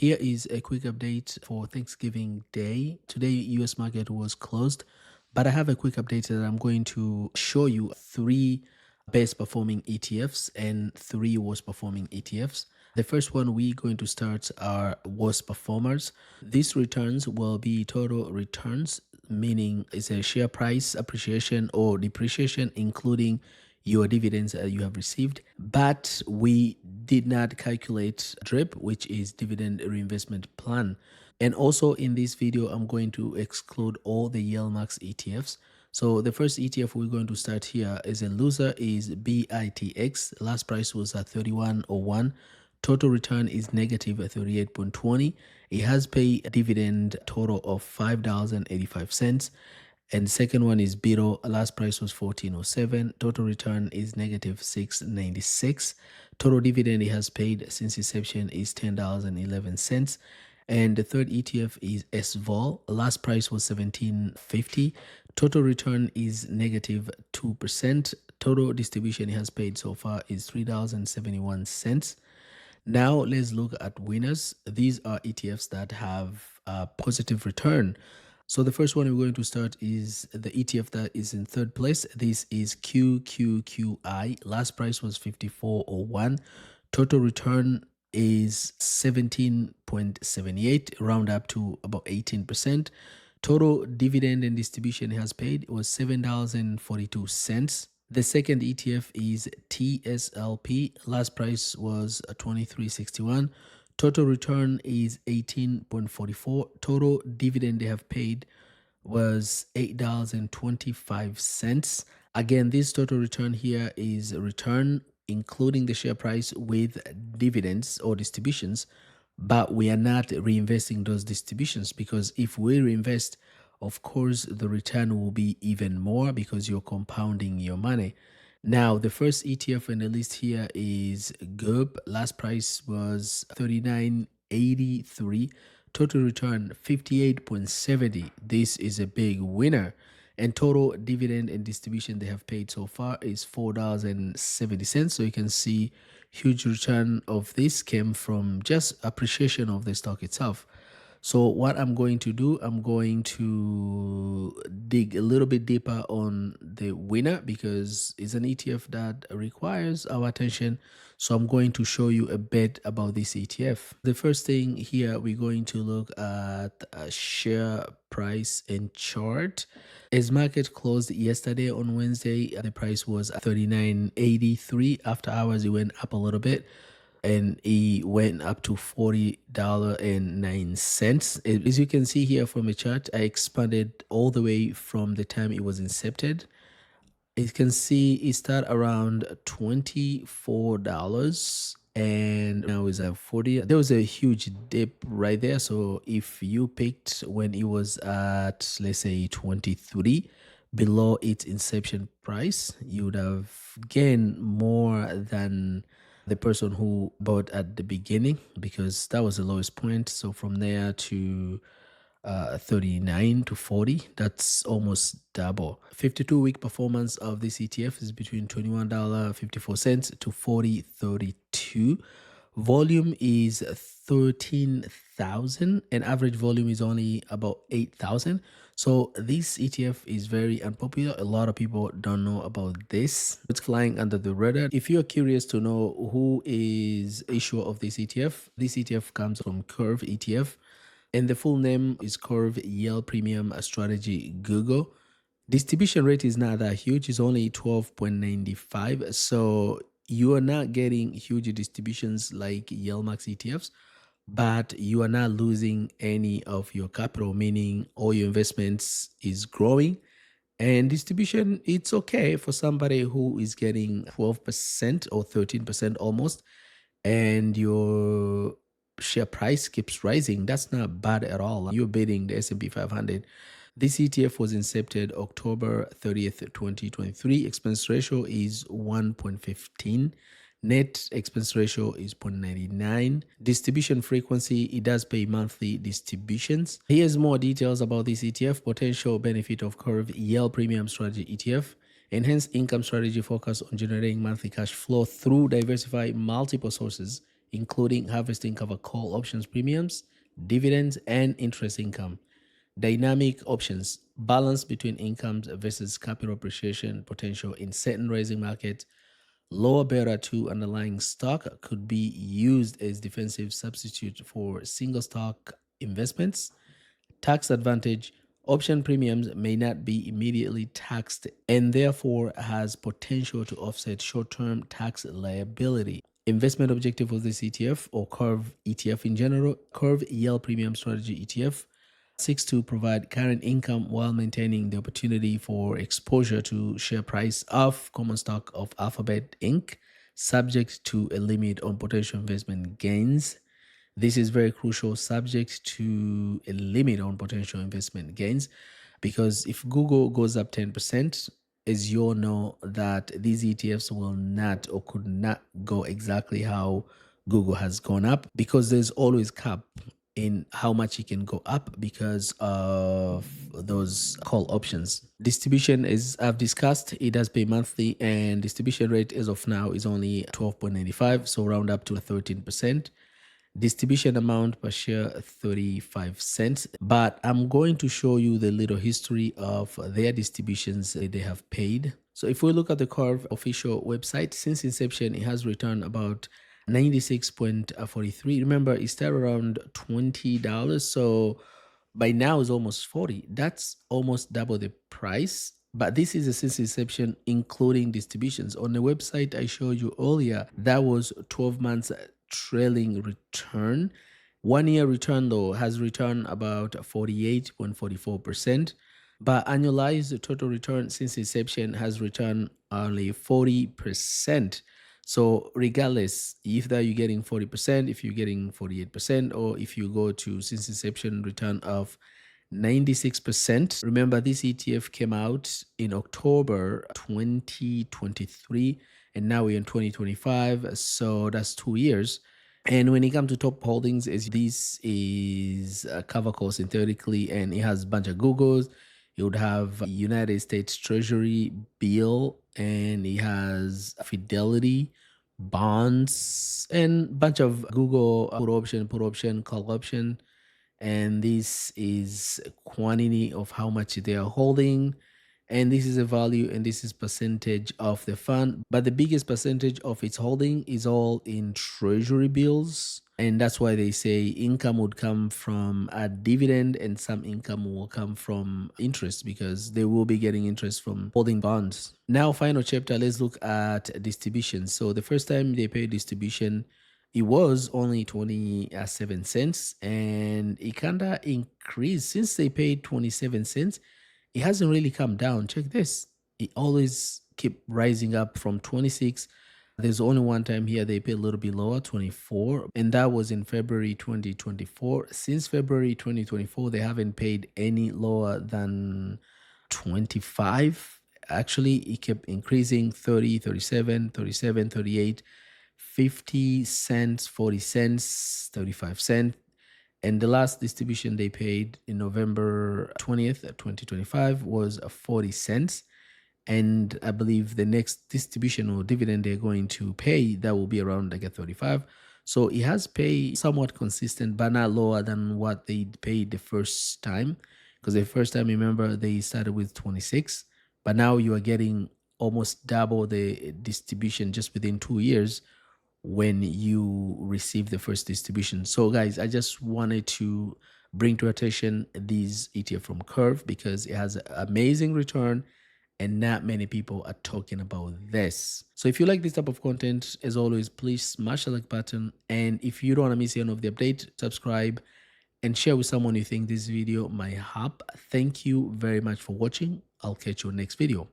Here is a quick update for Thanksgiving Day. Today, US market was closed, but I have a quick update that I'm going to show you three best performing ETFs and three worst performing ETFs. The first one we're going to start are worst performers. These returns will be total returns, meaning it's a share price appreciation or depreciation, including your dividends that you have received. But we did not calculate DRIP, which is dividend reinvestment plan. And also in this video, I'm going to exclude all the yield max ETFs. So the first ETF we're going to start here as a loser is BITX. Last price was at 31.01. Total return is negative at 38.20. It has paid a dividend total of $5.85. And second one is BITO. Last price was 14.07. Total return is negative 6.96. Total dividend it has paid since inception is $10.11. And the third ETF is SVOL. Last price was 17.50. Total return is negative 2%. Total distribution it has paid so far is $3.71. Now let's look at winners. These are ETFs that have a positive return. So the first one we're going to start is the ETF that is in third place. This is QQQI. Last price was 54.01. Total return is 17.78, round up to about 18%. Total dividend and distribution it has paid was $7.42. The second ETF is TSLP. Last price was 23.61. Total return is 18.44. Total dividend they have paid was $8.25. Again, this total return here is a return including the share price with dividends or distributions, but we are not reinvesting those distributions, because if we reinvest, of course, the return will be even more because you're compounding your money. Now, the first ETF on the list here is GOOP. Last price was 39.83. Total return 58.70. This is a big winner. And total dividend and distribution they have paid so far is $4.70. So you can see huge return of this came from just appreciation of the stock itself. So what I'm going to do, I'm going to dig a little bit deeper on the winner because it's an ETF that requires our attention. So I'm going to show you a bit about this ETF. The first thing here, we're going to look at a share price and chart. As market closed yesterday on Wednesday, the price was 39.83. After hours, it went up a little bit, and it went up to $40.09. As you can see here from the chart, I expanded all the way from the time it was incepted. You can see it started around $24 and now it's at 40. There was a huge dip right there. So if you picked when it was at, let's say, 23, below its inception price, you would have gained more than the person who bought at the beginning, because that was the lowest point. So from there to 39 to 40, that's almost double. 52-week performance of this ETF is between $21.54 to $40.32. Volume is 13,000 and average volume is only about 8,000. So this ETF is very unpopular. A lot of people don't know about this. It's flying under the radar. If you're curious to know who is issuer of this ETF comes from Curve ETF. And the full name is Curve Yield Premium Strategy Google. Distribution rate is not that huge. It's only 12.95. So you are not getting huge distributions like Yield Max ETFs, but you are not losing any of your capital, meaning all your investments is growing. And distribution, it's okay for somebody who is getting 12% or 13% almost, and your share price keeps rising. That's not bad at all. You're beating the S&P 500. This ETF was incepted October 30th, 2023. Expense ratio is 1.15. Net expense ratio is 0.99. Distribution frequency, it does pay monthly distributions. Here's more details about this ETF. Potential benefit of Curve Yield Premium Strategy ETF. Enhanced income strategy focus on generating monthly cash flow through diversifying multiple sources, including harvesting cover call options premiums, dividends, and interest income. Dynamic options balance between incomes versus capital appreciation potential in certain rising markets. Lower beta 2 underlying stock could be used as defensive substitute for single stock investments. Tax advantage option premiums may not be immediately taxed and therefore has potential to offset short-term tax liability. Investment objective of this ETF or Curve ETF in general, Curve Yield Premium Strategy ETF seeks to provide current income while maintaining the opportunity for exposure to share price of common stock of Alphabet Inc., subject to a limit on potential investment gains. This is very crucial, subject to a limit on potential investment gains, because if Google goes up 10%, as you all know, that these ETFs will not or could not go exactly how Google has gone up, because there's always cap in how much it can go up because of those call options. Distribution, is I've discussed, it does pay monthly, and distribution rate as of now is only 12.95, so round up to 13%. Distribution amount per share 35 cents. But I'm going to show you the little history of their distributions that they have paid. So if we look at the Curve official website, since inception, it has returned about 96.43. Remember, it started around $20. So by now it's almost 40. That's almost double the price. But this is a since inception, including distributions. On the website I showed you earlier, that was 12 months trailing return. 1 year return, though, has returned about 48.44%. But annualized total return since inception has returned only 40%. So regardless, if that you're getting 40%, if you're getting 48%, or if you go to since inception return of 96%. Remember, this ETF came out in October 2023, and now we're in 2025. So that's 2 years. And when it comes to top holdings, this is a cover call synthetically, and it has a bunch of Googles. It would have United States Treasury bill, and it has Fidelity bonds, and a bunch of Google put option, call option. And this is quantity of how much they are holding, and this is a value, and this is percentage of the fund. But the biggest percentage of its holding is all in treasury bills, and that's why they say income would come from a dividend and some income will come from interest, because they will be getting interest from holding bonds. Now, final chapter, let's look at distribution. So the first time they paid distribution, it was only 27 cents, and it kind of increased since they paid 27 cents. It hasn't really come down. Check this. It always keep rising up from 26. There's only one time here they paid a little bit lower, 24, and that was in February 2024. Since February 2024, they haven't paid any lower than 25. Actually, it kept increasing, 30, 37, 37, 38, 50 cents, 40 cents, 35 cents. And the last distribution they paid in November 20th, 2025 was 40 cents. And I believe the next distribution or dividend they're going to pay, that will be around like a 35. So it has paid somewhat consistent, but not lower than what they paid the first time. Because the first time, remember, they started with 26, but now you are getting almost double the distribution just within 2 years when you receive the first distribution. So guys, I just wanted to bring to attention these ETF from Curve because it has an amazing return and not many people are talking about this. So if you like this type of content, as always, please smash the like button. And if you don't want to miss any of the update, subscribe and share with someone you think this video might help. Thank you very much for watching. I'll catch you next video.